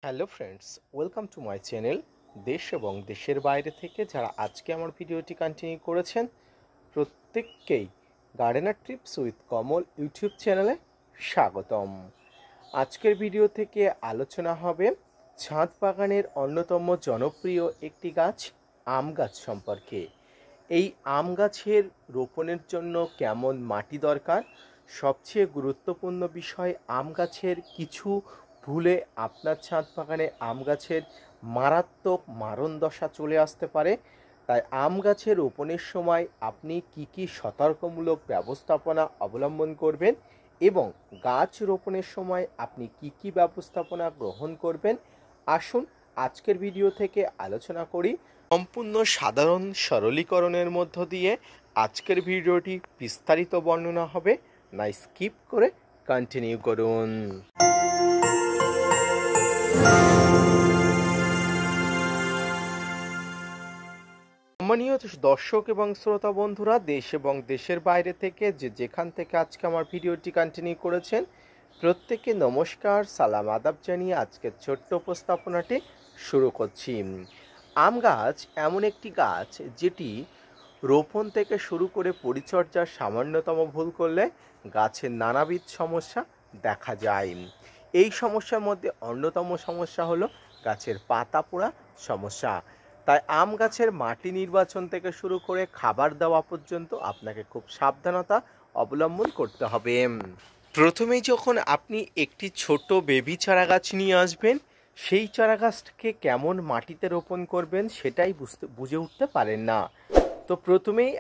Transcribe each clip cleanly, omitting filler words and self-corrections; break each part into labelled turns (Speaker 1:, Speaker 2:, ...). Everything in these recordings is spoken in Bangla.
Speaker 1: Hello friends, welcome to my channel. দেশ এবং দেশের বাইরে থেকে যারা আজকে আমার ভিডিওটি কন্টিনিউ করেছেন প্রত্যেককেই gardener TRIPS with Kamal YouTube চ্যানেলে স্বাগতম। আজকের ভিডিও থেকে আলোচনা হবে ছাদ বাগানের অন্যতম জনপ্রিয় একটি গাছ আম গাছ সম্পর্কে। এই আম গাছের রোপণের জন্য কেমন মাটি দরকার, সবচেয়ে গুরুত্বপূর্ণ বিষয় আম গাছের কিছু ভুলে আপনার ছাদ বাগানে আম গাছের মারাত্মক মারণ দশা চলে আসতে পারে। তাই আম গাছের রোপণের সময় আপনি কি সতর্কমূলক ব্যবস্থাপনা অবলম্বন করবেন এবং গাছ রোপণের সময় আপনি কি ব্যবস্থাপনা গ্রহণ করবেন, আসুন আজকের ভিডিও থেকে আলোচনা করি। সম্পূর্ণ সাধারণ সরলীকরণের মধ্য দিয়ে আজকের ভিডিওটি বিস্তারিত বর্ণনা হবে, না স্কিপ করে কন্টিনিউ করুন। সম্মানীয় দর্শক এবং শ্রোতা বন্ধুরা, দেশ এবং দেশের বাইরে থেকে যেখান থেকে আজকে আমার ভিডিওটি কন্টিনিউ করেছেন প্রত্যেককে নমস্কার, সালাম আদাব জানিয়ে আজকের ছোট্ট উপস্থাপনাটি শুরু করছি। আম গাছ এমন একটি গাছ যেটি রোপণ থেকে শুরু করে পরিচর্যার সামান্যতম ভুল করলে গাছের নানাবিধ সমস্যা দেখা যায়। এই সমস্যার মধ্যে অন্যতম সমস্যা হলো গাছের পাতা পোড়া সমস্যা। তাই আম গাছের মাটি নির্বাচন থেকে শুরু করে খাবার দেওয়া পর্যন্ত আপনাকে খুব সাবধানতা অবলম্বন করতে হবে। প্রথমেই যখন আপনি একটি ছোট বেবি চারা গাছ নিয়ে আসবেন, সেই চারা গাছকে কেমন মাটিতে রোপণ করবেন সেটাই বুঝে উঠতে পারেন না। তো প্রথমেই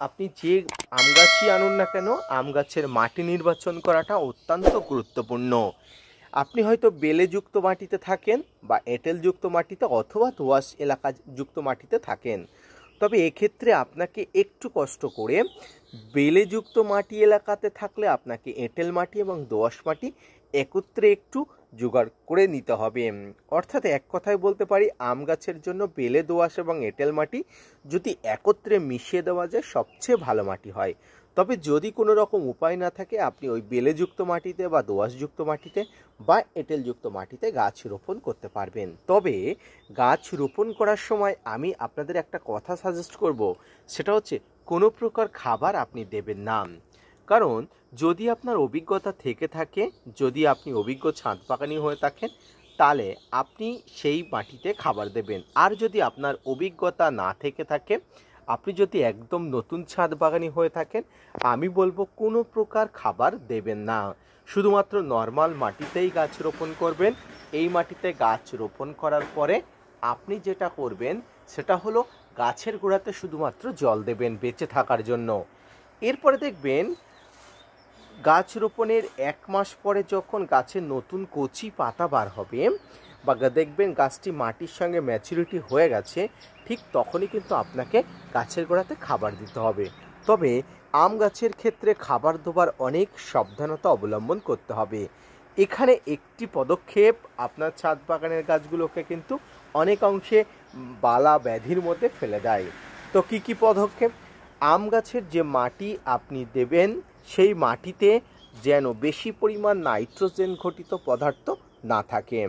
Speaker 1: আপনি যে আম গাছই আনুন না কেন, আম গাছের মাটি নির্বাচন করাটা অত্যন্ত গুরুত্বপূর্ণ। আপনি হয়তো বেলেযুক্ত মাটিতে থাকেন বা এঁটেলযুক্ত মাটিতে অথবা দোআঁশ এলাকাযুক্ত মাটিতে থাকেন, তবে এক্ষেত্রে আপনাকে একটু কষ্ট করে বেলেযুক্ত মাটি এলাকাতে থাকলে আপনাকে এঁটেল মাটি এবং দোআঁশ মাটি একত্রে একটু জোগাড় করে নিতে হবে। অর্থাৎ এক কথায় বলতে পারি, আম গাছের জন্য বেলে, দোআঁশ এবং এঁটেল মাটি যদি একত্রে মিশিয়ে দেওয়া যায় সবচেয়ে ভালো মাটি হয়। তবে যদি কোনো রকম উপায় না থাকে, আপনি ওই বেলেযুক্ত মাটিতে বা দোআঁশযুক্ত মাটিতে বা এঁটেলযুক্ত মাটিতে গাছ রোপণ করতে পারবেন। তবে গাছ রোপণ করার সময় আমি আপনাদের একটা কথা সাজেস্ট করব, সেটা হচ্ছে কোনো প্রকার খাবার আপনি দেবেন না। কারণ যদি আপনার অভিজ্ঞতা থেকে থাকে, যদি আপনি অভিজ্ঞ ছাদ বাগানি হয়ে থাকেন, তাহলে আপনি সেই মাটিতে খাবার দেবেন। আর যদি আপনার অভিজ্ঞতা না থেকে থাকে, আপনি যদি একদম নতুন ছাদ বাগানি হয়ে থাকেন, আমি বলবো কোনো প্রকার খাবার দেবেন না। শুধুমাত্র নর্মাল মাটিতেই গাছ রোপণ করবেন। এই মাটিতে গাছ রোপণ করার পরে আপনি যেটা করবেন সেটা হলো গাছের গোড়াতে শুধুমাত্র জল দেবেন বেঁচে থাকার জন্য। এরপরে দেখবেন গাছ রোপণের 1 মাস পরে যখন গাছের নতুন কচি পাতা বার হবে বা দেখবেন গাছটি মাটির সঙ্গে ম্যাচুরিটি হয়ে গেছে, ঠিক তখনই কিন্তু আপনাকে গাছের গোড়াতে খাবার দিতে হবে। তবে আম গাছের ক্ষেত্রে খাবার দেওয়ার অনেক সাবধানতা অবলম্বন করতে হবে। এখানে একটি পদক্ষেপ আপনার ছাদ বাগানের গাছগুলোকে কিন্তু অনেক অংশে বালা ব্যাধির মধ্যে ফেলে দেয়। তো কি পদক্ষেপ? আম গাছের যে মাটি আপনি দেবেন সেই মাটিতে যেন বেশি পরিমাণ নাইট্রোজেন ঘটিত পদার্থ না থাকে।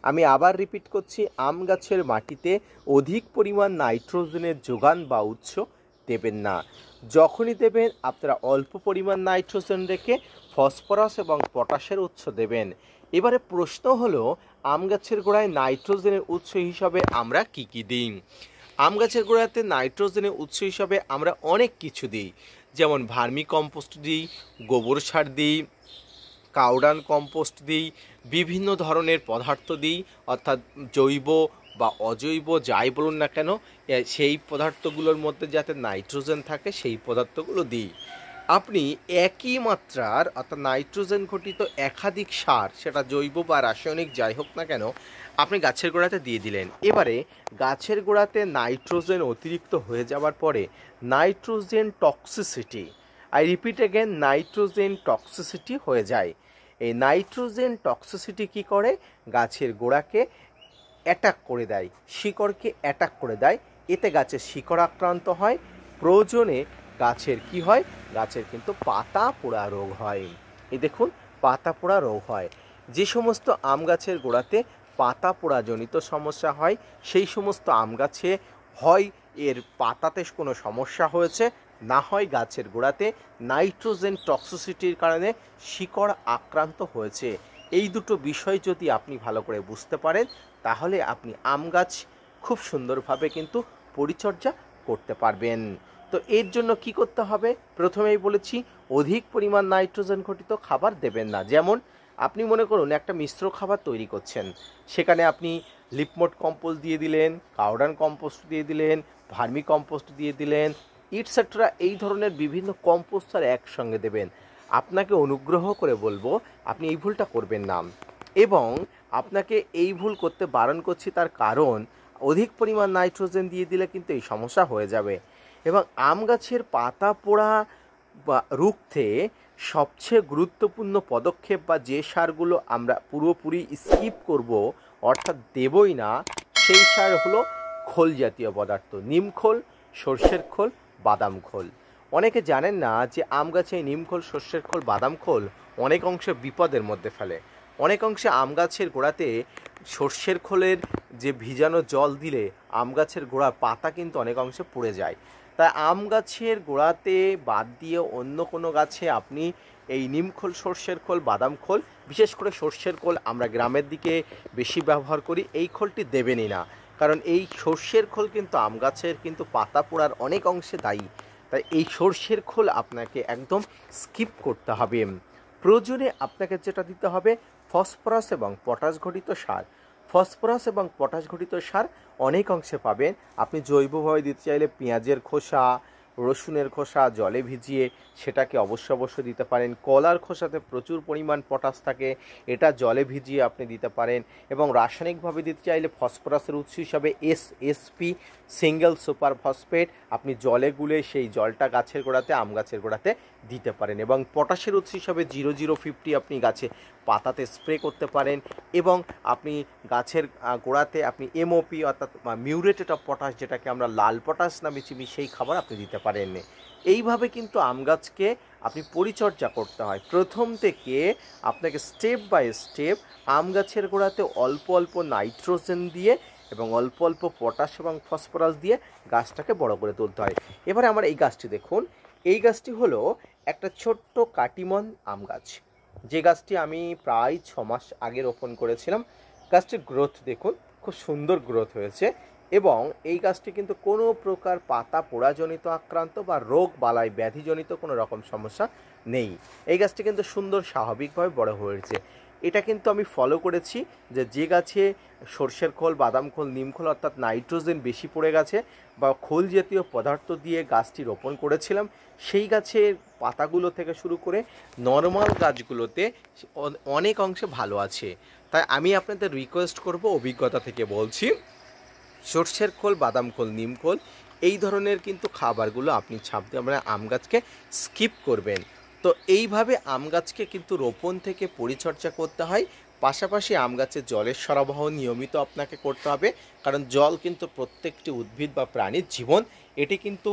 Speaker 1: আমি আবার রিপিট করছি, আম গাছের মাটিতে অধিক পরিমাণ নাইট্রোজেনের যোগান বা উৎস দেবেন না। যখনই দেবেন আপনারা অল্প পরিমাণ নাইট্রোজেন রেখে ফসফরাস এবং পটাশের উৎস দেবেন। এবারে প্রশ্ন হলো, আম গাছের গোড়ায় নাইট্রোজেনের উৎস হিসাবে আমরা কি দিই? আম গাছের গোড়াতে নাইট্রোজেনের উৎস হিসাবে আমরা অনেক কিছু দিই, যেমন ভার্মি কম্পোস্ট দিই, গোবর সার দিই, কাউডান কম্পোস্ট দিই, বিভিন্ন ধরনের পদার্থ দিই, অর্থাৎ জৈব বা অজৈব যাই বলুন না কেন, সেই পদার্থগুলোর মধ্যে যাতে নাইট্রোজেন থাকে সেই পদার্থগুলো দিই। আপনি একই মাত্রার অর্থাৎ নাইট্রোজেন ঘটিত একাধিক সার, সেটা জৈব বা রাসায়নিক যাই হোক না কেন, আপনি গাছের গোড়াতে দিয়ে দিলেন। এবারে গাছের গোড়াতে নাইট্রোজেন অতিরিক্ত হয়ে যাওয়ার পরে nitrogen toxicity, I repeat again, nitrogen toxicity হয়ে যায়। এই নাইট্রোজেন টক্সিসিটি কি করে? গাছের গোড়াকে অ্যাটাক করে দেয়, শিকড়কে অ্যাটাক করে দেয়। এতে গাছের শিকড় আক্রান্ত হয়, প্রয়োজনে গাছের কি হয়? গাছের কিন্তু পাতা পোড়া রোগ হয়। এই দেখুন, পাতা পোড়া রোগ হয়। যে সমস্ত আম গাছের গোড়াতে পাতা পোড়াজনিত সমস্যা হয়, সেই সমস্ত আম গাছে হয় এর পাতাতে কোনো সমস্যা হয়েছে, না হয় গাছের গোড়াতে নাইট্রোজেন টক্সিসিটির কারণে শিকড় আক্রান্ত হয়েছে। এই দুটো বিষয় যদি আপনি ভালো করে বুঝতে পারেন, তাহলে আপনি আম গাছ খুব সুন্দরভাবে কিন্তু পরিচর্যা করতে পারবেন। তো এর জন্য কি করতে হবে? প্রথমেই বলেছি, অধিক পরিমাণ নাইট্রোজেন ঘটিত খাবার দেবেন না। যেমন আপনি মনে করুন একটা মিশ্র খাবার তৈরি করছেন, সেখানে আপনি লিপমোট কম্পোস্ট দিয়ে দিলেন, কাউডান কম্পোস্ট দিয়ে দিলেন, ভার্মি কম্পোস্ট দিয়ে দিলেন, ইটসেট্রা, এই ধরনের বিভিন্ন কম্পোস্ট আর একসঙ্গে দেবেন। আপনাকে অনুগ্রহ করে বলবো আপনি এই ভুলটা করবেন না, এবং আপনাকে এই ভুল করতে বারণ করছি তার কারণ অধিক পরিমাণ নাইট্রোজেন দিয়ে দিলে কিন্তু এই সমস্যা হয়ে যাবে। এবং আম গাছের পাতা পোড়া বা রুখতে সবচেয়ে গুরুত্বপূর্ণ পদক্ষেপ বা যে সারগুলো আমরা পুরোপুরি স্কিপ করব, অর্থাৎ দেবই না, সেই সার হলো খোল জাতীয় পদার্থ, নিমখোল, সর্ষের খোল, বাদাম খোল। অনেকে জানেন না যে আম গাছে নিমখোল, সর্ষের খোল, বাদাম খোল অনেক অংশে বিপদের মধ্যে ফেলে। অনেক অংশে আম গাছের গোড়াতে সর্ষের খোলের যে ভিজানো জল দিলে আম গাছের গোড়ার পাতা কিন্তু অনেক অংশে পুড়ে যায়। তাই আম গাছের গোড়াতে বাদ দিয়ে অন্য কোনো গাছে আপনি এই নিমখোল, সর্ষের খোল, বাদাম খোল, বিশেষ করে সর্ষের খোল আমরা গ্রামের দিকে বেশি ব্যবহার করি, এই খোলটি দেবেনই না। কারণ এই সর্ষের খোল কিন্তু আম গাছের কিন্তু পাতা পোড়ার অনেক অংশে দায়ী। তাই এই সর্ষের খোল আপনাকে একদম স্কিপ করতে হবে। প্রয়োজনে আপনাকে যেটা দিতে হবে, ফসফরাস এবং পটাশ ঘটিত সার। ফসফরাস এবং পটাশ ঘটিত সার অনেক অংশে পাবেন। আপনি জৈবভাবে দিতে চাইলে পেঁয়াজের খোসা, রসুনের খোসা জলে ভিজিয়ে সেটাকে অবশ্যই দিতে পারেন। কলার খোসাতে প্রচুর পরিমাণ পটাশ থাকে, এটা জলে ভিজিয়ে আপনি দিতে পারেন। এবং রাসায়নিকভাবে দিতে চাইলে ফসফরাসের উৎস হিসাবে এসএসপি, সিঙ্গেল সুপার ফসফেট, আপনি জলে গুলে সেই জলটা গাছের গোড়াতে, আম গাছের গোড়াতে দিতে পারেন। এবং পটাশের উৎস হিসাবে 0050 আপনি গাছে পাতাতে স্প্রে করতে পারেন। এবং আপনি গাছের গোড়াতে আপনি এমওপি অর্থাৎ মিউরেটেড অফ পটাশ, যেটাকে আমরা লাল পটাশ নামে চিনি, সেই খাবার আপনি দিতে পারেন। এইভাবে কিন্তু আম গাছকে আপনি পরিচর্যা করতে হয়। প্রথম থেকে আপনাকে স্টেপ বাই স্টেপ আম গাছের গোড়াতে অল্প অল্প নাইট্রোজেন দিয়ে এবং অল্প অল্প পটাশ এবং ফসফরাস দিয়ে গাছটাকে বড় করে তুলতে হয়। এবারে আমার এই গাছটি দেখুন, এই গাছটি হলো একটা ছোট্ট কাটিমন আম গাছ, যে গাছটি আমি প্রায় 6 মাস আগে রোপণ করেছিলাম। গাছটির গ্রোথ দেখুন, খুব সুন্দর গ্রোথ হয়েছে। এবং এই গাছটি কিন্তু কোনো প্রকার পাতা পোড়াজনিত আক্রান্ত বা রোগ বালাই ব্যাধিজনিত কোনো রকম সমস্যা নেই। এই গাছটি কিন্তু সুন্দর স্বাভাবিকভাবে বড় হয়েছে। এটা কিন্তু আমি ফলো করেছি যে গাছে সর্ষের খোল, বাদাম খোল, নিমখোল অর্থাৎ নাইট্রোজেন বেশি পড়ে গেছে বা খোল জাতীয় পদার্থ দিয়ে গাছটি রোপণ করেছিলাম, সেই গাছের পাতাগুলো থেকে শুরু করে নর্মাল গাছগুলোতে অনেক অংশে ভালো আছে। তাই আমি আপনাদের রিকোয়েস্ট করব, অভিজ্ঞতা থেকে বলছি, সর্ষের খোল, বাদাম খোল, নিমখোল এই ধরনের কিন্তু খাবারগুলো আপনি আমরা আম গাছকে স্কিপ করবেন। তো এইভাবে আম গাছকে কিন্তু রোপণ থেকে পরিচর্যা করতে হয়। পাশাপাশি আম গাছের জলের সরবরাহ নিয়মিত আপনাকে করতে হবে, কারণ জল কিন্তু প্রত্যেকটি উদ্ভিদ বা প্রাণীর জীবন। এটি কিন্তু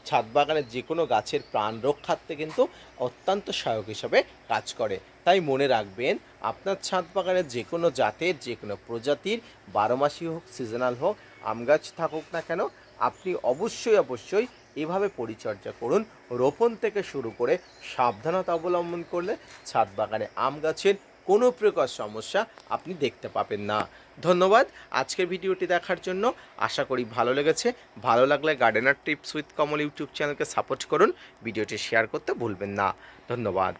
Speaker 1: ছাদ বাগানের যে কোনো গাছের প্রাণ রক্ষার্থে কিন্তু অত্যন্ত সহায়ক হিসাবে কাজ করে। তাই মনে রাখবেন, আপনার ছাদ বাগানের যে কোনো জাতের, যে কোনো প্রজাতির, 12 মাসই হোক, সিজনাল হোক, আম গাছ থাকুক না কেন, আপনি অবশ্যই এভাবে পরিচর্যা করুন। রোপণ থেকে শুরু করে সাবধানতা অবলম্বন করলে ছাদ বাগানে আম গাছের কোনো প্রকার সমস্যা আপনি দেখতে পাবেন না। ধন্যবাদ আজকের ভিডিওটি দেখার জন্য। আশা করি ভালো লেগেছে। ভালো লাগলে gardener tips with Kamal YouTube চ্যানেলকে সাপোর্ট করুন। ভিডিওটি শেয়ার করতে ভুলবেন না। ধন্যবাদ।